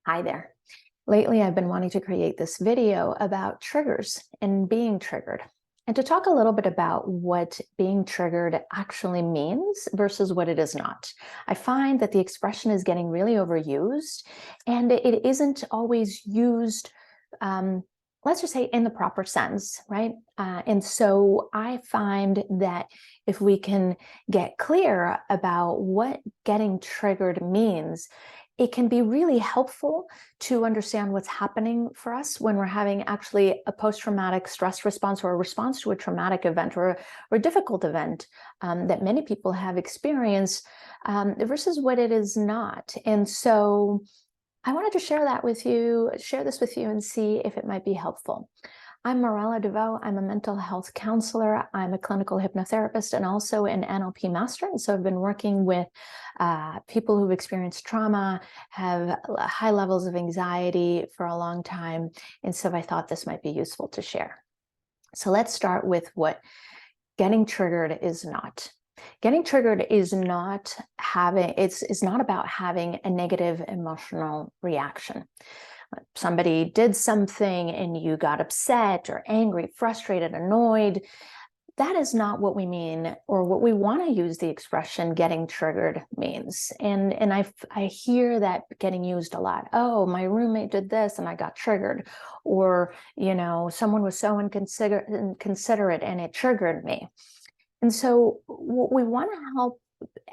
Hi there. Lately, I've been wanting to create this video about triggers and being triggered, and to talk a little bit about what being triggered actually means versus what it is not. I find that the expression is getting really overused, and it isn't always used, let's just say, in the proper sense, right? And so I find that if we can get clear about what getting triggered means, it can be really helpful to understand what's happening for us when we're having actually a post-traumatic stress response or a response to a traumatic event or a difficult event that many people have experienced versus what it is not. And so I wanted to share this with you and see if it might be helpful. I'm Morella DeVoe. I'm a mental health counselor. I'm a clinical hypnotherapist and also an NLP master. And so I've been working with people who've experienced trauma, have high levels of anxiety for a long time. And so I thought this might be useful to share. So let's start with what getting triggered is not. Getting triggered is not it's not about having a negative emotional reaction. Somebody did something and you got upset or angry, frustrated, annoyed. That is not what we mean, or what we want to use the expression getting triggered means. And I hear that getting used a lot. Oh, my roommate did this and I got triggered. Or, someone was so inconsiderate and it triggered me. And so what we want to help,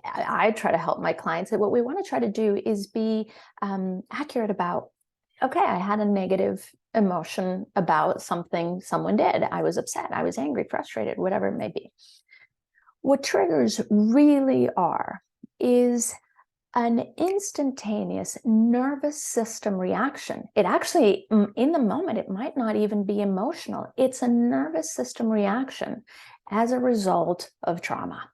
I try to help my clients, that what we want to try to do is be accurate about, okay, I had a negative emotion about something someone did. I was upset, I was angry, frustrated, whatever it may be. What triggers really are is an instantaneous nervous system reaction. It actually, in the moment, it might not even be emotional. It's a nervous system reaction as a result of trauma.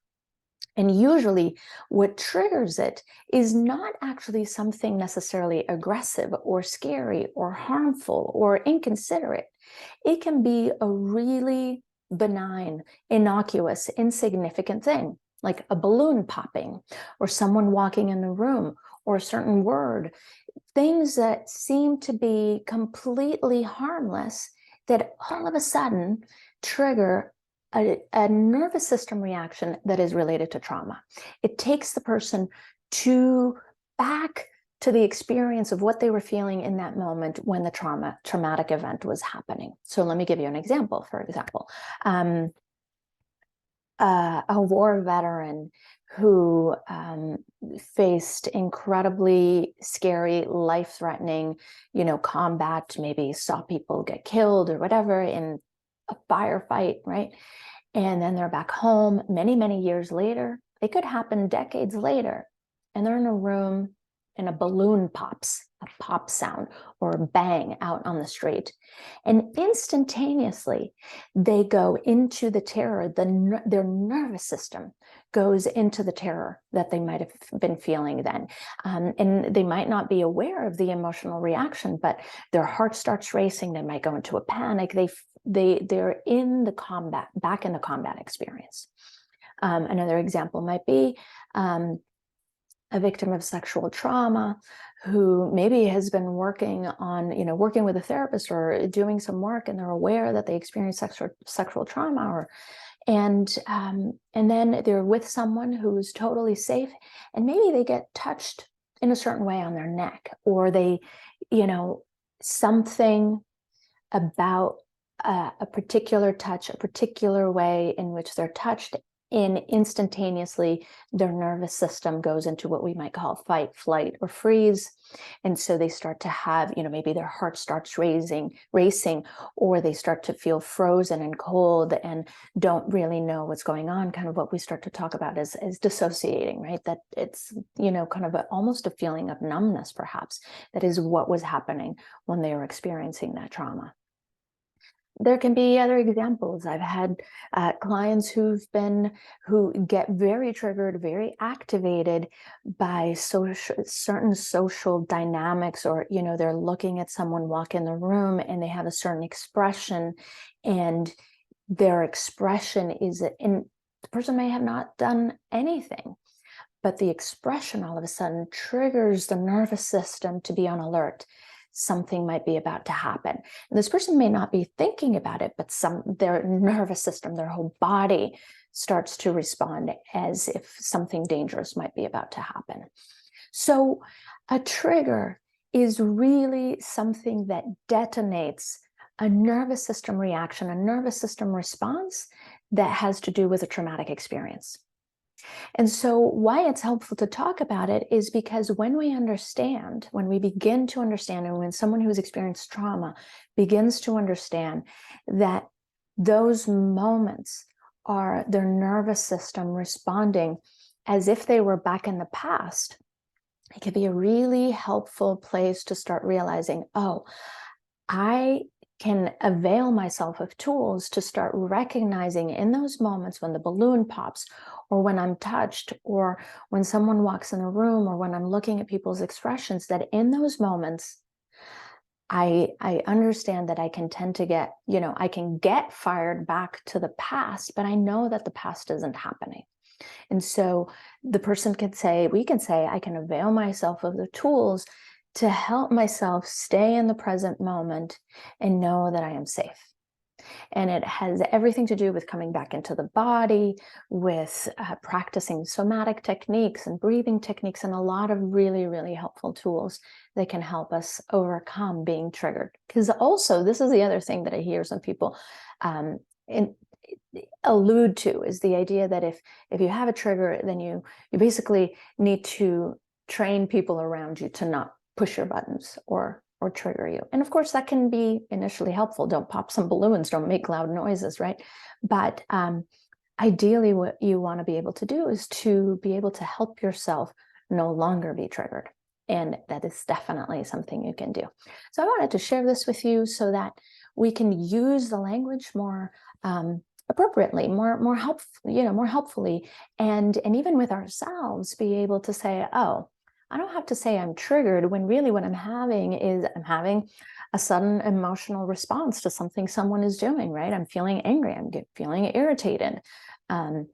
And usually what triggers it is not actually something necessarily aggressive or scary or harmful or inconsiderate. It can be a really benign, innocuous, insignificant thing, like a balloon popping or someone walking in the room or a certain word, things that seem to be completely harmless that all of a sudden trigger a nervous system reaction that is related to trauma. It takes the person back to the experience of what they were feeling in that moment when the traumatic event was happening. So let me give you an example. For example, a war veteran who faced incredibly scary, life-threatening, combat, maybe saw people get killed or whatever in a firefight, right? And then they're back home many, many years later. It could happen decades later, and they're in a room and a balloon pops, a pop sound or a bang out on the street. And instantaneously, they go into the terror. Their nervous system goes into the terror that they might have been feeling then. And they might not be aware of the emotional reaction, but their heart starts racing. They might go into a panic. They're in the combat, back in the combat experience. Another example might be a victim of sexual trauma who maybe has been working with a therapist or doing some work, and they're aware that they experienced sexual trauma, and then they're with someone who's totally safe, and maybe they get touched in a certain way on their neck, or they, something about a particular touch, a particular way in which they're touched, and instantaneously their nervous system goes into what we might call fight, flight, or freeze. And so they start to have, maybe their heart starts racing, or they start to feel frozen and cold and don't really know what's going on. Kind of what we start to talk about is dissociating, right? That it's, kind of almost a feeling of numbness, perhaps. That is what was happening when they were experiencing that trauma. There can be other examples. I've had clients who get very triggered, very activated by certain social dynamics, or, they're looking at someone walk in the room and they have a certain expression, and their expression and the person may have not done anything, but the expression all of a sudden triggers the nervous system to be on alert. Something might be about to happen. And this person may not be thinking about it, but their nervous system, their whole body starts to respond as if something dangerous might be about to happen. So a trigger is really something that detonates a nervous system reaction, a nervous system response that has to do with a traumatic experience. And so why it's helpful to talk about it is because when we understand, when we begin to understand, and when someone who's experienced trauma begins to understand that those moments are their nervous system responding as if they were back in the past, it can be a really helpful place to start realizing, oh, I can avail myself of tools to start recognizing in those moments when the balloon pops, or when I'm touched, or when someone walks in a room, or when I'm looking at people's expressions, that in those moments, I understand that I can tend to get, I can get fired back to the past, but I know that the past isn't happening. And so the person we can say, I can avail myself of the tools to help myself stay in the present moment and know that I am safe. And it has everything to do with coming back into the body, with practicing somatic techniques and breathing techniques, and a lot of really, really helpful tools that can help us overcome being triggered. Because also, this is the other thing that I hear some people allude to, is the idea that if you have a trigger, then you basically need to train people around you to not push your buttons or trigger you. And of course, that can be initially helpful. Don't pop some balloons, don't make loud noises, right? But ideally, what you want to be able to do is to be able to help yourself no longer be triggered. And that is definitely something you can do. So I wanted to share this with you so that we can use the language more appropriately, more helpfully, and even with ourselves, be able to say, oh, I don't have to say I'm triggered, when really what I'm having is I'm having a sudden emotional response to something someone is doing, right? I'm feeling angry, I'm feeling irritated. And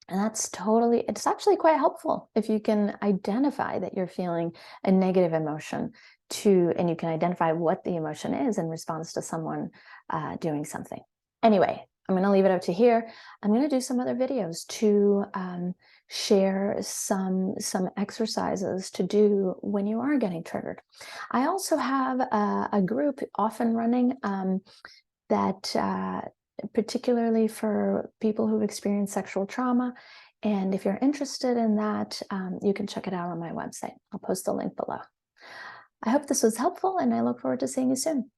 it's actually quite helpful if you can identify that you're feeling a negative emotion and you can identify what the emotion is in response to someone doing something. Anyway, I'm going to leave it up to here. I'm going to do some other videos to share some exercises to do when you are getting triggered. I also have a group often running that particularly for people who've experienced sexual trauma. And if you're interested in that, you can check it out on my website. I'll post the link below. I hope this was helpful, and I look forward to seeing you soon.